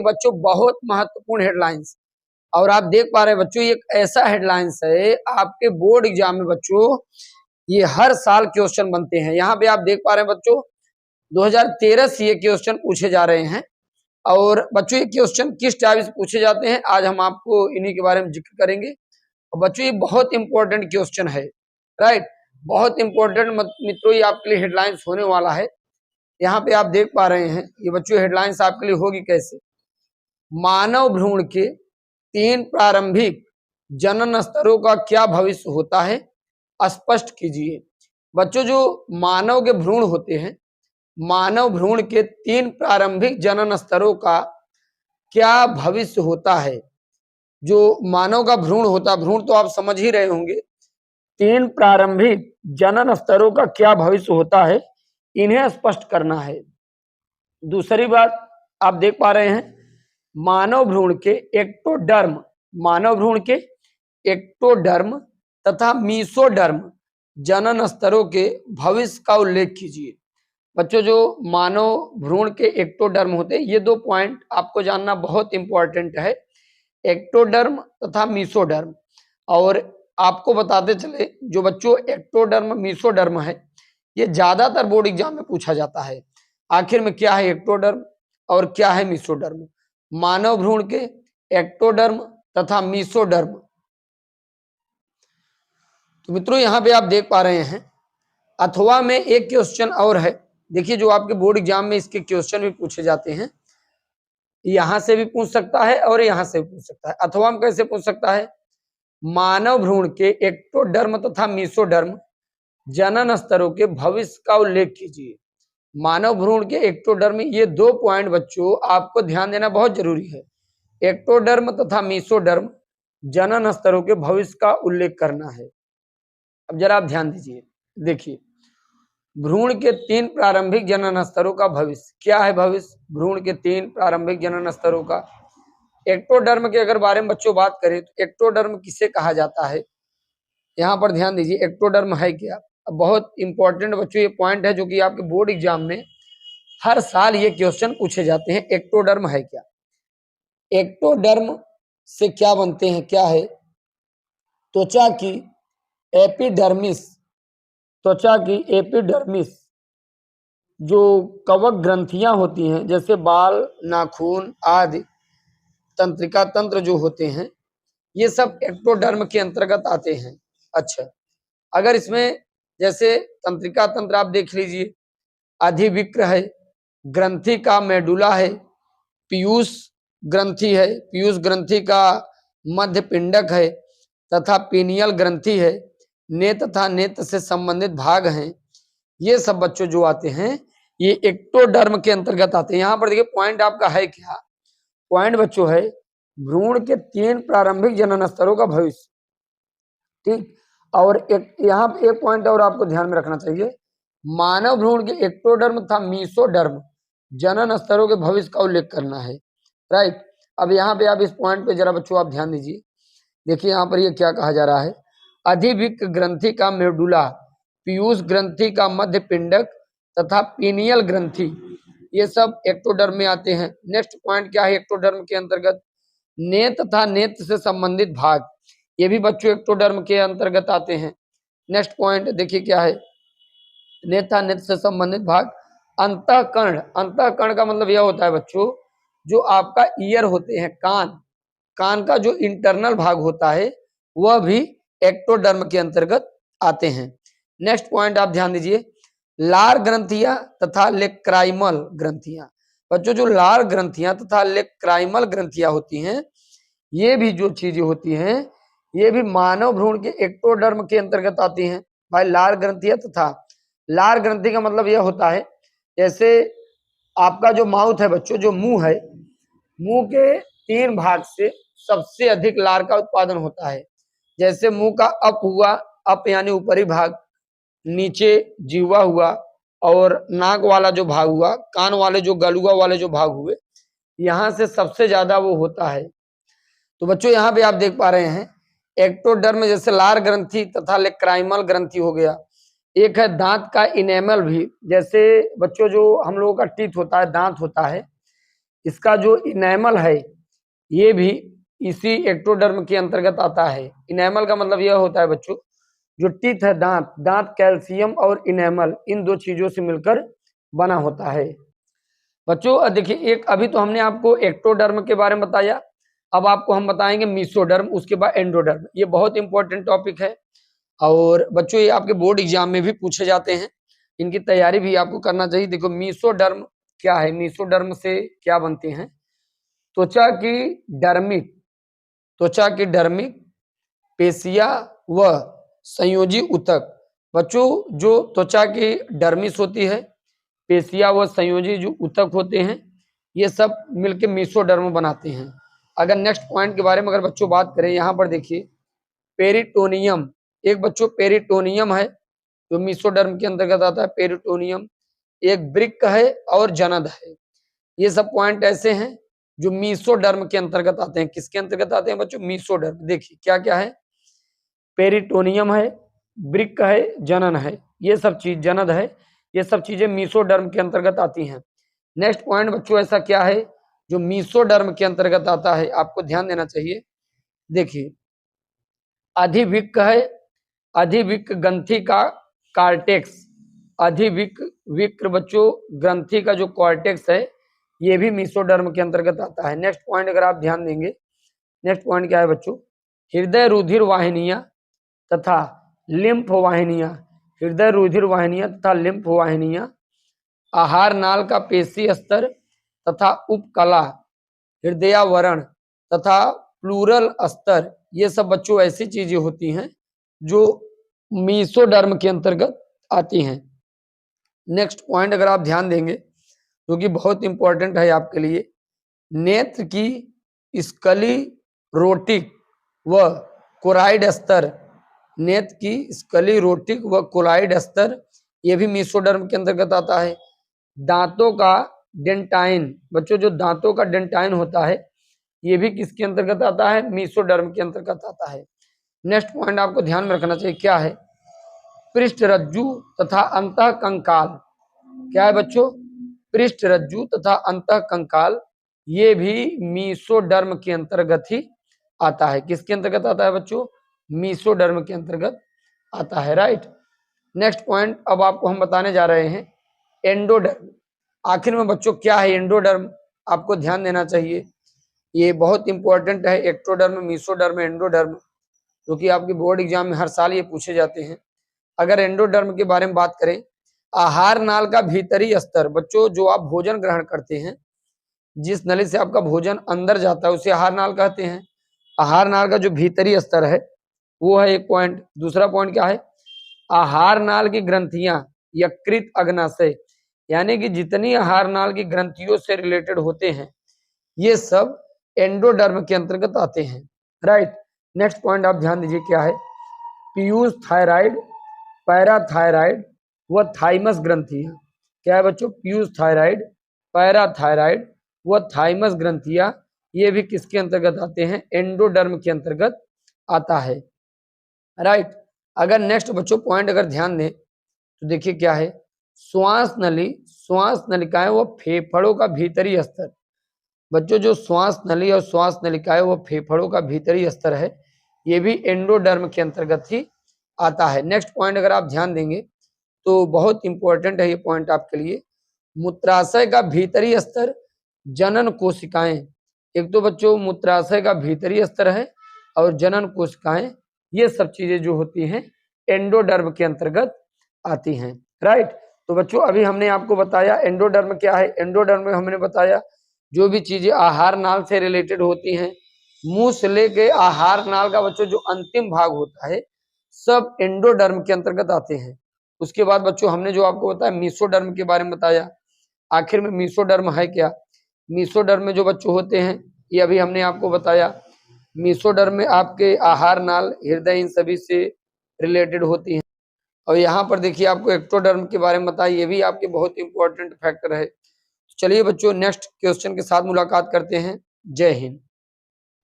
बच्चों बहुत महत्वपूर्ण हेडलाइंस, और आप देख पा रहे हैं बच्चों, ये एक ऐसा हेडलाइंस है आपके बोर्ड एग्जाम में बच्चों ये हर साल क्वेश्चन बनते हैं। यहाँ पे आप देख पा रहे हैं बच्चों 2013 से ये क्वेश्चन पूछे जा रहे हैं। और बच्चों ये क्वेश्चन किस टाइप से पूछे जाते हैं आज हम आपको इन्हीं के बारे में जिक्र करेंगे। और बच्चों ये बहुत इंपॉर्टेंट क्वेश्चन है, राइट, बहुत इंपॉर्टेंट मित्रों, ये आपके लिए हेडलाइंस होने वाला है। यहाँ पे आप देख पा रहे हैं ये बच्चों हेडलाइंस आपके लिए होगी कैसे। मानव भ्रूण के 3 प्रारंभिक जनन स्तरों का क्या भविष्य होता है, स्पष्ट कीजिए। बच्चों जो मानव के भ्रूण होते हैं, मानव भ्रूण के 3 प्रारंभिक जनन स्तरों का क्या भविष्य होता है। जो मानव का भ्रूण होता है, भ्रूण तो आप समझ ही रहे होंगे, 3 प्रारंभिक जनन स्तरों का क्या भविष्य होता है, इन्हें स्पष्ट करना है। दूसरी बात आप देख पा रहे हैं मानव भ्रूण के एक्टोडर्म, मानव भ्रूण के एक्टोडर्म तथा मीसोडर्म जनन स्तरों के भविष्य का उल्लेख कीजिए। बच्चों जो मानव भ्रूण के एक्टोडर्म होते हैं, ये 2 पॉइंट आपको जानना बहुत इंपॉर्टेंट है, एक्टोडर्म तथा मीसोडर्म। और आपको बताते चले जो बच्चों एक्टोडर्म मीसोडर्म है ये ज्यादातर बोर्ड एग्जाम में पूछा जाता है। आखिर में क्या है एक्टोडर्म और क्या है मीसोडर्म। मानव भ्रूण के एक्टोडर्म तथा मीसोडर्म। तो मित्रों यहाँ पे आप देख पा रहे हैं अथवा में एक क्वेश्चन और है। देखिए जो आपके बोर्ड एग्जाम में इसके क्वेश्चन भी पूछे जाते हैं, यहां से भी पूछ सकता है और यहां से भी पूछ सकता है। अथवा में कैसे पूछ सकता है, मानव भ्रूण के एक्टोडर्म तथा मीसोडर्म जनन स्तरों के भविष्य का उल्लेख कीजिए। मानव भ्रूण के एक्टोडर्म, ये 2 पॉइंट बच्चों आपको ध्यान देना बहुत जरूरी है। एक्टोडर्म तथा मीसोडर्म जनन स्तरों के भविष्य का उल्लेख करना है। अब जरा आप ध्यान दीजिए, देखिए भ्रूण के 3 प्रारंभिक जनन स्तरों का भविष्य क्या है। भविष्य भ्रूण के 3 प्रारंभिक जनन स्तरों का। एक्टोडर्म के अगर बारे में बच्चों बात करें तो एक्टोडर्म किसे कहा जाता है, यहाँ पर ध्यान दीजिए एक्टोडर्म है क्या। बहुत इंपॉर्टेंट बच्चों ये पॉइंट है जो कि आपके बोर्ड एग्जाम में हर साल ये क्वेश्चन पूछे जाते हैं, एक्टोडर्म है क्या। एक्टोडर्म से क्या बनते हैं, क्या है, त्वचा की एपिडर्मिस, त्वचा की एपिडर्मिस जो कवक ग्रंथियां होती हैं जैसे बाल, नाखून आदि तंत्रिका तंत्र जो होते हैं ये सब एक्टोडर्म के अंतर्गत आते हैं। अच्छा, अगर इसमें जैसे तंत्रिका तंत्र आप देख लीजिए, अधिविक्र है, ग्रंथि का मेडुला है, पीयूष ग्रंथि है, पीयूष ग्रंथि का मध्य पिंडक है तथा पीनियल ग्रंथि है, नेत्र तथा नेत्र से संबंधित भाग हैं। ये सब बच्चों जो आते हैं ये एक्टोडर्म के अंतर्गत आते हैं। यहाँ पर देखिए पॉइंट आपका है क्या, पॉइंट बच्चों है भ्रूण के 3 प्रारंभिक जनन स्तरों का भविष्य, ठीक। और एक यहाँ पे एक पॉइंट और आपको ध्यान में रखना चाहिए, मानव भ्रूण के एक्टोडर्म तथा मीसोडर्म जनन स्तरों के भविष्य का उल्लेख करना है, राइट। अब यहाँ पे आप इस पॉइंट पे जरा बच्चों आप ध्यान दीजिए, देखिए यहाँ पर ये क्या कहा जा रहा है, अधिविक्र ग्रंथि का मेडुला, पीयूष ग्रंथि का मध्य पिंडक तथा पीनियल ग्रंथि, ये सब एक्टोडर्म में आते हैं। नेक्स्ट पॉइंट क्या है एक्टोडर्म के अंतर्गत, नेत्र तथा नेत्र से संबंधित भाग, ये भी बच्चों एक्टोडर्म के अंतर्गत आते हैं। नेक्स्ट पॉइंट देखिए क्या है, नेत्र नेत्र से संबंधित भाग, अंतःकर्ण, अंतःकर्ण का मतलब यह होता है बच्चों जो आपका ईयर होते हैं, कान, कान का जो इंटरनल भाग होता है वह भी एक्टोडर्म के अंतर्गत आते हैं। नेक्स्ट पॉइंट आप ध्यान दीजिए, लार ग्रंथियां तथा लेक्राइमल ग्रंथियां। बच्चों जो लार ग्रंथियां तथा लेक्राइमल ग्रंथियां होती हैं ये भी जो चीजें होती हैं ये भी मानव भ्रूण के एक्टोडर्म के अंतर्गत आती हैं। भाई लार ग्रंथियां तथा, लार ग्रंथि का मतलब यह होता है जैसे आपका जो माउथ है बच्चों, जो मुंह है, मुंह के 3 भाग से सबसे अधिक लार का उत्पादन होता है। जैसे मुंह का अप हुआ, अप यानी ऊपरी भाग, नीचे जीवा हुआ, और नाक वाला जो भाग हुआ, कान वाले जो गलुआ वाले जो भाग हुए, यहाँ से सबसे ज्यादा वो होता है। तो बच्चों यहाँ पे आप देख पा रहे हैं एक्टोडर्म जैसे लार ग्रंथि तथा लेक्राइमल ग्रंथि हो गया। एक है दांत का इनेमल भी, जैसे बच्चों जो हम लोगों का टीथ होता है, दांत होता है, इसका जो इनेमल है ये भी इसी एक्टोडर्म के अंतर्गत आता है। इनेमल का मतलब यह होता है बच्चों, जो टीथ है, दांत, दांत कैल्शियम और इनेमल इन दो चीजों से मिलकर बना होता है। बच्चों देखिए, एक अभी तो हमने आपको एक्टोडर्म के बारे में बताया, अब आपको हम बताएंगे मीसोडर्म, उसके बाद एंडोडर्म। ये बहुत इंपॉर्टेंट टॉपिक है और बच्चों ये आपके बोर्ड एग्जाम में भी पूछे जाते हैं, इनकी तैयारी भी आपको करना चाहिए। देखो मीसोडर्म क्या है, मीसोडर्म से क्या बनते हैं? त्वचा की डर्मिक पेशिया व संयोजी ऊतक। बच्चों जो त्वचा की डर्मिस होती है, पेशिया व संयोजी जो ऊतक होते हैं, ये सब मिलके मीसोडर्म बनाते हैं। अगर नेक्स्ट पॉइंट के बारे में अगर बच्चों बात करें, यहाँ पर देखिए पेरिटोनियम, एक बच्चों पेरिटोनियम है जो मीसोडर्म के अंतर्गत आता है। पेरिटोनियम एक वृक्क है और जनद है। ये सब पॉइंट ऐसे हैं जो मीसोडर्म के अंतर्गत आते हैं। किसके अंतर्गत आते हैं बच्चों? मीसोडर्म। देखिए क्या क्या है, पेरिटोनियम है, वृक्क है, जनन है, ये सब चीज, जनद है, ये सब चीजें मीसोडर्म के अंतर्गत आती हैं। नेक्स्ट पॉइंट बच्चों ऐसा क्या है जो मीसोडर्म के अंतर्गत आता है, आपको ध्यान देना चाहिए। देखिए अधिवृक्क है, अधिवृक्क ग्रंथि का कार्टेक्स, अधिवृक्क बच्चों ग्रंथि का जो कॉर्टेक्स है ये भी मीसोडर्म के अंतर्गत आता है। नेक्स्ट पॉइंट अगर आप ध्यान देंगे, नेक्स्ट पॉइंट क्या है बच्चों? हृदय रुधिर वाहिनियां तथा लिम्फ वाहिनियां, हृदय रुधिर वाहिनियां तथा लिम्फ वाहिनियां, आहार नाल का पेशी स्तर तथा उपकला, हृदयावरण तथा प्लूरल स्तर, ये सब बच्चों ऐसी चीजें होती हैं जो मीसोडर्म के अंतर्गत आती हैं। नेक्स्ट पॉइंट अगर आप ध्यान देंगे जो कि बहुत इंपॉर्टेंट है आपके लिए, नेत्र की स्क्लेरोटिक व कोराइड स्तर, नेत्र की स्क्लेरोटिक व कोराइड स्तर ये भी मीसोडर्म के अंतर्गत आता है। दांतों का डेंटाइन, बच्चों जो दांतों का डेंटाइन होता है ये भी किसके अंतर्गत आता है? मीसोडर्म के अंतर्गत आता है। नेक्स्ट पॉइंट आपको ध्यान में रखना चाहिए, क्या है? पृष्ठ रज्जु तथा अंतः कंकाल। क्या है बच्चों? पृष्ठ रज्जु तथा अंतः कंकाल ये भी मीसोडर्म के अंतर्गत ही आता है। किसके अंतर्गत आता है बच्चों? मीसोडर्म के अंतर्गत आता है, राइट। नेक्स्ट पॉइंट अब आपको हम बताने जा रहे हैं एंडोडर्म। आखिर में बच्चों क्या है एंडोडर्म, आपको ध्यान देना चाहिए, ये बहुत इंपॉर्टेंट है। एक्टोडर्म, मीसोडर्म, एंडोडर्म, जो कि आपके बोर्ड एग्जाम में हर साल ये पूछे जाते हैं। अगर एंडोडर्म के बारे में बात करें, आहार नाल का भीतरी स्तर, बच्चों जो आप भोजन ग्रहण करते हैं, जिस नली से आपका भोजन अंदर जाता है उसे आहार नाल कहते हैं। आहार नाल का जो भीतरी स्तर है वो है एक पॉइंट। दूसरा पॉइंट क्या है? आहार नाल की ग्रंथियां यकृत अग्नाशय, यानी कि जितनी आहार नाल की ग्रंथियों से रिलेटेड होते हैं ये सब एंडोडर्म के अंतर्गत आते हैं, राइट। नेक्स्ट पॉइंट आप ध्यान दीजिए, क्या है? पीयूष थायराइड, पैराथायराइड व थाइमस ग्रंथियां। क्या है बच्चों? पीयूष थायराइड, पैराथायराइड व थाइमस ग्रंथियां ये भी किसके अंतर्गत आते हैं? एंडोडर्म के अंतर्गत आता है, राइट। अगर नेक्स्ट बच्चों पॉइंट अगर ध्यान दें तो देखिए क्या है? श्वास नलिकाएं व फेफड़ों का भीतरी स्तर। बच्चों जो श्वास नली और श्वास नलिकाएं वो फेफड़ों का भीतरी स्तर है ये भी एंडोडर्म के अंतर्गत ही आता है। नेक्स्ट पॉइंट अगर आप ध्यान देंगे तो बहुत इंपॉर्टेंट है ये पॉइंट आपके लिए, मूत्राशय का भीतरी स्तर, जनन कोशिकाएं। एक तो बच्चों मूत्राशय का भीतरी स्तर है और जनन कोशिकाएं, ये सब चीजें जो होती हैं एंडोडर्म के अंतर्गत आती हैं, राइट। तो बच्चों अभी हमने आपको बताया एंडोडर्म क्या है। एंडोडर्म में हमने बताया जो भी चीजें आहार नाल से रिलेटेड होती हैं, मुंह से लेके आहार नाल का बच्चों जो अंतिम भाग होता है सब एंडोडर्म के अंतर्गत आते हैं। उसके बाद बच्चों हमने जो आपको बताया मीसोडर्म के बारे में बताया। आखिर में मीसोडर्म है क्या? मीसोडर्म में जो बच्चों होते हैं ये अभी हमने आपको बताया। मीसोडर्म में आपके आहार नाल, हृदय इन सभी से रिलेटेड होती हैं। और यहाँ पर देखिए आपको एक्टोडर्म के बारे में बताया, ये भी आपके बहुत इंपॉर्टेंट फैक्टर है। चलिए बच्चों नेक्स्ट क्वेश्चन के साथ मुलाकात करते हैं। जय हिंद।